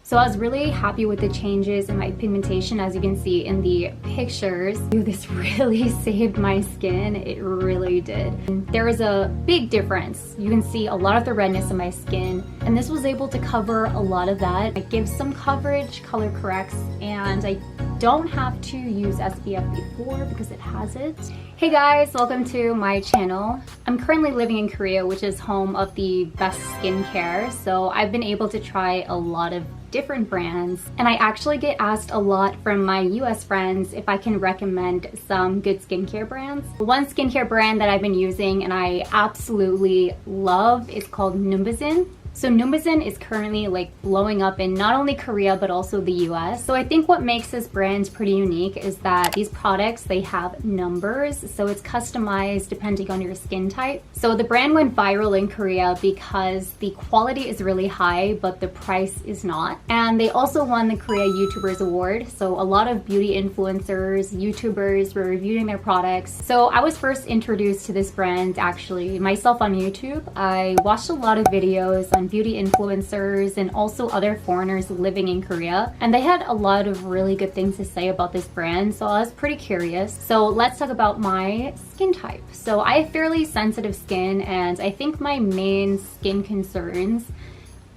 So I was really happy with the changes in my pigmentation, as you can see in the pictures. This really saved my skin. It really did. And there is a big difference. You can see a lot of the redness in my skin, and this was able to cover a lot of that. It gives some coverage, color corrects, and I don't have to use SPF before because it has it. Hey guys, welcome to my channel. I'm currently living in Korea, which is home of the best skincare. So I've been able to try a lot of different brands, and I actually get asked a lot from my US friends if I can recommend some good skincare brands. One skincare brand that I've been using and I absolutely love is called numbuzin. So numbuzin is currently like blowing up in not only Korea but also the US. So I think what makes this brand pretty unique is that these products, they have numbers, so it's customized depending on your skin type. So the brand went viral in Korea because the quality is really high but the price is not. And they also won the Korea YouTubers Award. So a lot of beauty influencers, YouTubers were reviewing their products. So I was first introduced to this brand actually myself on YouTube. I watched a lot of videos on beauty influencers and also other foreigners living in Korea, and they had a lot of really good things to say about this brand, so I was pretty curious. So let's talk about my skin type. So I have fairly sensitive skin, and I think my main skin concerns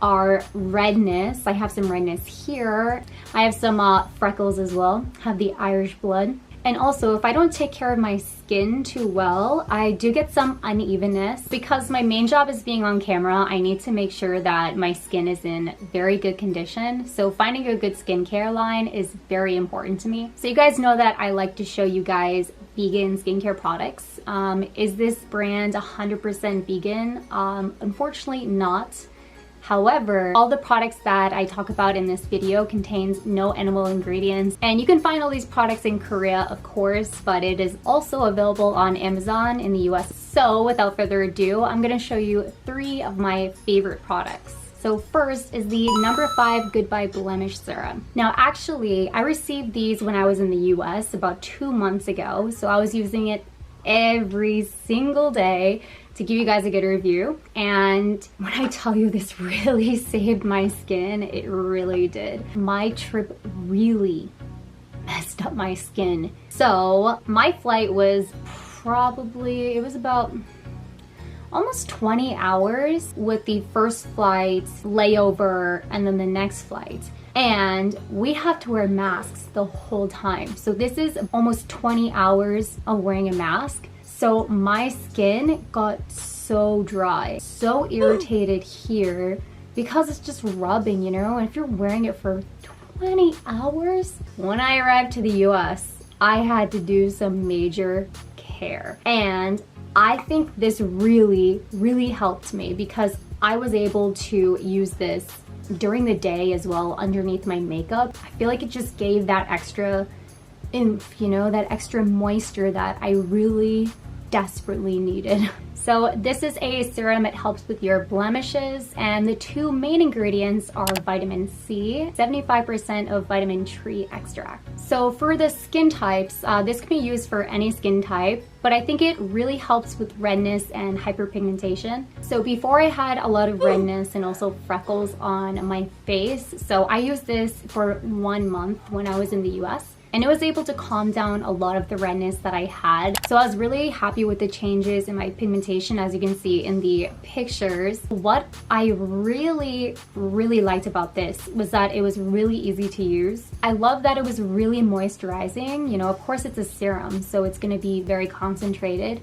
are redness. I have some redness here. I have some freckles as well. I have the Irish blood. And also, if I don't take care of my skin too well, I do get some unevenness. Because my main job is being on camera, I need to make sure that my skin is in very good condition. So finding a good skincare line is very important to me. So you guys know that I like to show you guys vegan skincare products. Is this brand 100% vegan? Unfortunately not. However, all the products that I talk about in this video contains no animal ingredients, and you can find all these products in Korea, of course, but it is also available on Amazon in the US. So without further ado, I'm gonna show you 3 of my favorite products. So first is the number 5 Goodbye Blemish Serum. Now actually, I received these when I was in the US about 2 months ago, so I was using it every single day to give you guys a good review. And when I tell you this really saved my skin, it really did. My trip really messed up my skin. So my flight was it was about almost 20 hours with the first flight, layover, and then the next flight. And we have to wear masks the whole time. So this is almost 20 hours of wearing a mask. So my skin got so dry, so irritated here because it's just rubbing, you know, and if you're wearing it for 20 hours. When I arrived to the US, I had to do some major care. And I think this really, really helped me because I was able to use this during the day as well underneath my makeup. I feel like it just gave that extra oomph, you know, that extra moisture that I really desperately needed. So this is a serum. It helps with your blemishes, and the 2 main ingredients are vitamin C, 75% of vitamin tree extract. So for the skin types, this can be used for any skin type, but I think it really helps with redness and hyperpigmentation. So before I had a lot of redness and also freckles on my face, so I used this for 1 month when I was in the US. And it was able to calm down a lot of the redness that I had. So I was really happy with the changes in my pigmentation, as you can see in the pictures. What I really, really liked about this was that it was really easy to use. I love that it was really moisturizing. You know, of course it's a serum, so it's gonna be very concentrated,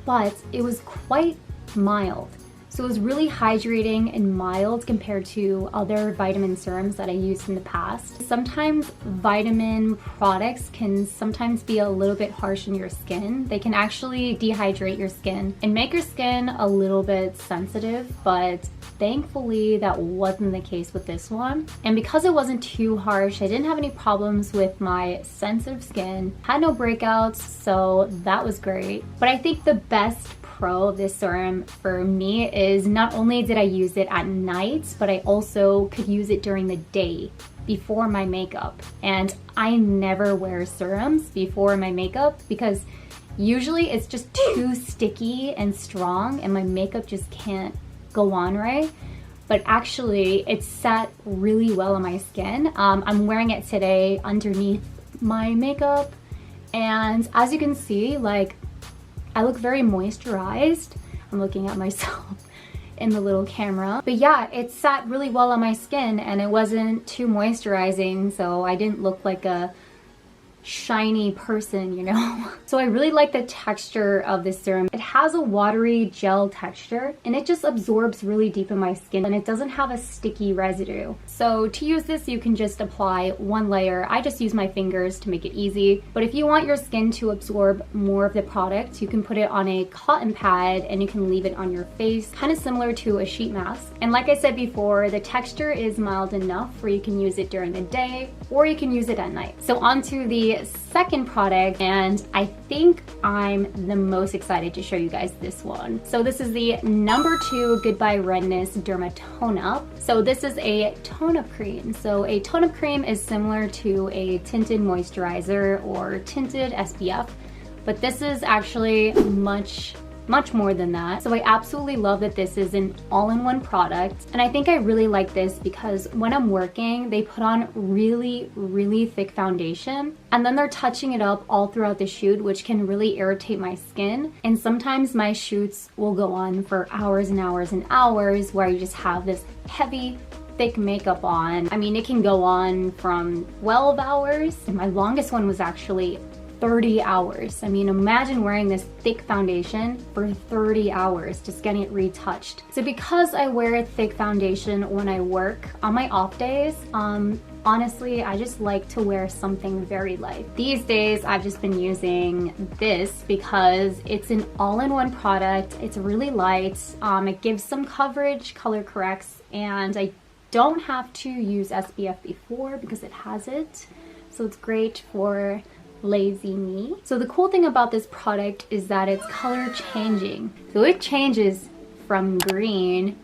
but it was quite mild. So it was really hydrating and mild compared to other vitamin serums that I used in the past. Sometimes vitamin products can sometimes be a little bit harsh on your skin. They can actually dehydrate your skin and make your skin a little bit sensitive, but thankfully that wasn't the case with this one. And because it wasn't too harsh, I didn't have any problems with my sensitive skin, had no breakouts, so that was great. But I think the best pro of this serum for me is not only did I use it at night, but I also could use it during the day before my makeup. And I never wear serums before my makeup because usually it's just too sticky and strong and my makeup just can't go on right. but actually it sat really well on my skin. I'm wearing it today underneath my makeup, and as you can see, like, I look very moisturized. I'm looking at myself in the little camera. But yeah, it sat really well on my skin and it wasn't too moisturizing, so I didn't look like a shiny person, you know? So I really like the texture of this serum. It has a watery gel texture and it just absorbs really deep in my skin, and it doesn't have a sticky residue. So to use this, you can just apply one layer. I just use my fingers to make it easy. But if you want your skin to absorb more of the product, you can put it on a cotton pad and you can leave it on your face, kind of similar to a sheet mask. And like I said before, the texture is mild enough where you can use it during the day or you can use it at night. So onto the second product, and I think I'm the most excited to show you guys this one. So this is the number 2 Goodbye Redness Derma Toneup. So this is a tone-up cream. So a tone-up cream is similar to a tinted moisturizer or tinted SPF, but this is actually much more than that. So I absolutely love that this is an all-in-one product, and I think I really like this because when I'm working, they put on really thick foundation and then they're touching it up all throughout the shoot, which can really irritate my skin. And sometimes my shoots will go on for hours and hours and hours where you just have this heavy thick makeup on. I mean, it can go on from 12 hours and my longest one was actually 30 hours. I mean, imagine wearing this thick foundation for 30 hours, just getting it retouched. So because I wear a thick foundation when I work, on my off days, honestly, I just like to wear something very light. These days, I've just been using this because it's an all-in-one product. It's really light. It gives some coverage, color corrects, and I don't have to use SPF before because it has it. So it's great for lazy me. So the cool thing about this product is that it's color changing. So it changes from green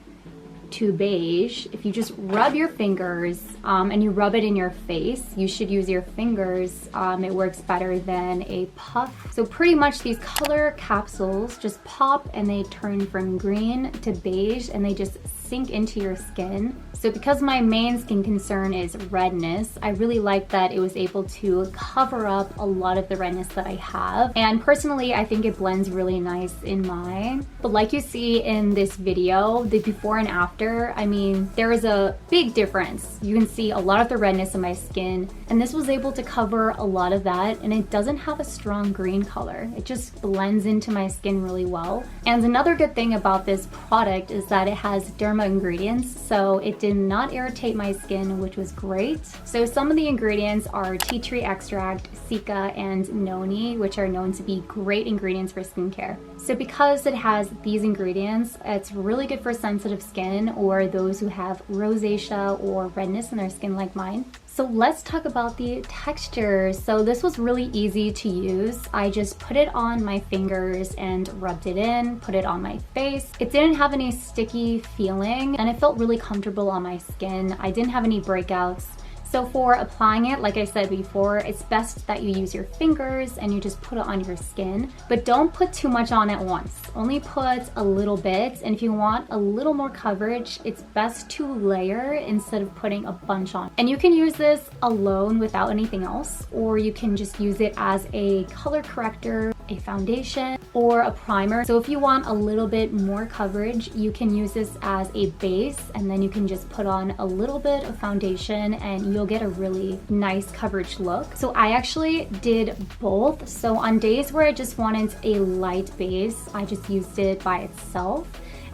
to beige. If you just rub your fingers and you rub it in your face, you should use your fingers. It works better than a puff. So pretty much these color capsules just pop and they turn from green to beige and they just sink into your skin. So because my main skin concern is redness, I really like that it was able to cover up a lot of the redness that I have. And personally, I think it blends really nice in mine. But like you see in this video, the before and after, I mean, there is a big difference. You can see a lot of the redness in my skin, and this was able to cover a lot of that, and it doesn't have a strong green color. It just blends into my skin really well. And another good thing about this product is that it has Derma ingredients, so it did not irritate my skin, which was great. So some of the ingredients are tea tree extract, cica, and noni, which are known to be great ingredients for skincare. So because it has these ingredients, it's really good for sensitive skin or those who have rosacea or redness in their skin like mine. So let's talk about the texture. So this was really easy to use. I just put it on my fingers and rubbed it in, put it on my face. It didn't have any sticky feeling and it felt really comfortable on my skin. I didn't have any breakouts. So for applying it, like I said before, it's best that you use your fingers and you just put it on your skin, but don't put too much on at once. Only put a little bit, and if you want a little more coverage, it's best to layer instead of putting a bunch on. And you can use this alone without anything else, or you can just use it as a color corrector, a foundation, or a primer. So if you want a little bit more coverage, you can use this as a base, and then you can just put on a little bit of foundation and you'll get a really nice coverage look. So I actually did both. So on days where I just wanted a light base, I just used it by itself.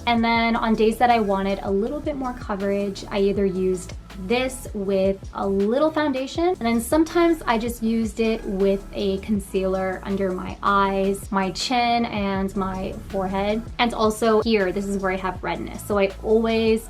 And then on days that I wanted a little bit more coverage, I either used this with a little foundation, and then sometimes I just used it with a concealer under my eyes, my chin, and my forehead. And also here, this is where I have redness. So I always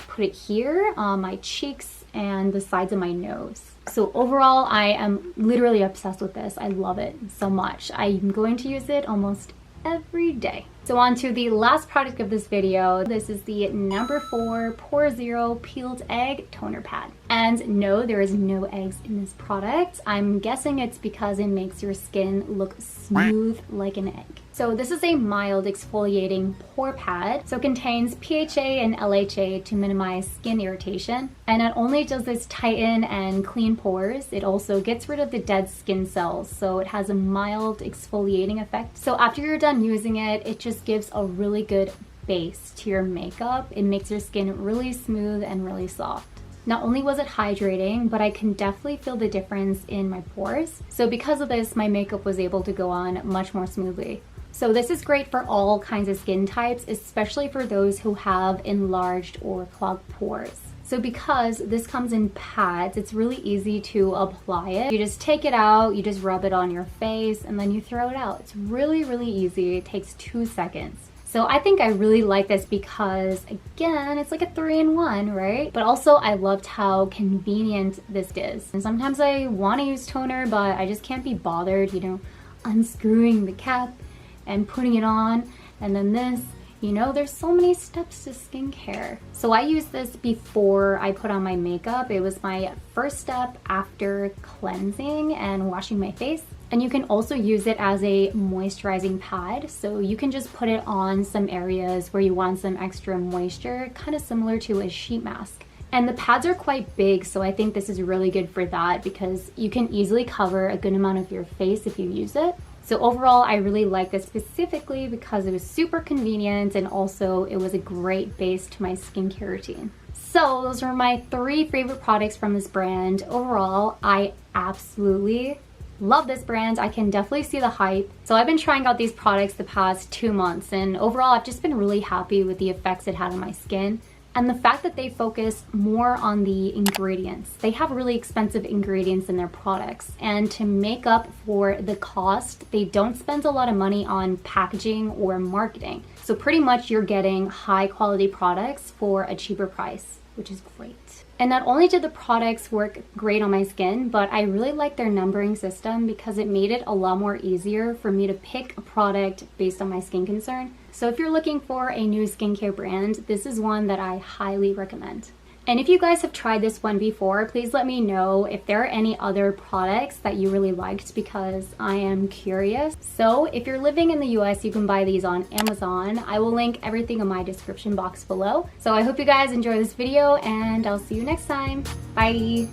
put it here on my cheeks and the sides of my nose. So overall, I am literally obsessed with this. I love it so much. I'm going to use it almost every day. So on to the last product of this video. This is the number 4 Pore Zero Peeled Egg Toner Pad. And no, there is no eggs in this product. I'm guessing it's because it makes your skin look smooth like an egg. So this is a mild exfoliating pore pad. So it contains PHA and LHA to minimize skin irritation. And not only does this tighten and clean pores, it also gets rid of the dead skin cells. So it has a mild exfoliating effect. So after you're done using it, it just gives a really good base to your makeup. It makes your skin really smooth and really soft. Not only was it hydrating, but I can definitely feel the difference in my pores. So because of this, my makeup was able to go on much more smoothly. So this is great for all kinds of skin types, especially for those who have enlarged or clogged pores. So because this comes in pads, it's really easy to apply it. You just take it out, you just rub it on your face, and then you throw it out. It's really, really easy. It takes 2 seconds. So I think I really like this because, again, it's like a 3-in-1, right? But also I loved how convenient this is. And sometimes I want to use toner, but I just can't be bothered, you know, unscrewing the cap and putting it on, and then this. You know, there's so many steps to skincare. So I use this before I put on my makeup. It was my first step after cleansing and washing my face. And you can also use it as a moisturizing pad. So you can just put it on some areas where you want some extra moisture, kind of similar to a sheet mask. And the pads are quite big, so I think this is really good for that because you can easily cover a good amount of your face if you use it. So overall, I really like this specifically because it was super convenient and also it was a great base to my skincare routine. So those are my 3 favorite products from this brand. Overall, I absolutely love this brand. I can definitely see the hype. So I've been trying out these products the past 2 months, and overall I've just been really happy with the effects it had on my skin. And the fact that they focus more on the ingredients. They have really expensive ingredients in their products, and to make up for the cost, they don't spend a lot of money on packaging or marketing. So pretty much you're getting high quality products for a cheaper price, which is great. And not only did the products work great on my skin, but I really like their numbering system because it made it a lot more easier for me to pick a product based on my skin concern. So if you're looking for a new skincare brand, this is one that I highly recommend. And if you guys have tried this one before, please let me know if there are any other products that you really liked because I am curious. So if you're living in the US, you can buy these on Amazon. I will link everything in my description box below. So I hope you guys enjoy this video and I'll see you next time. Bye!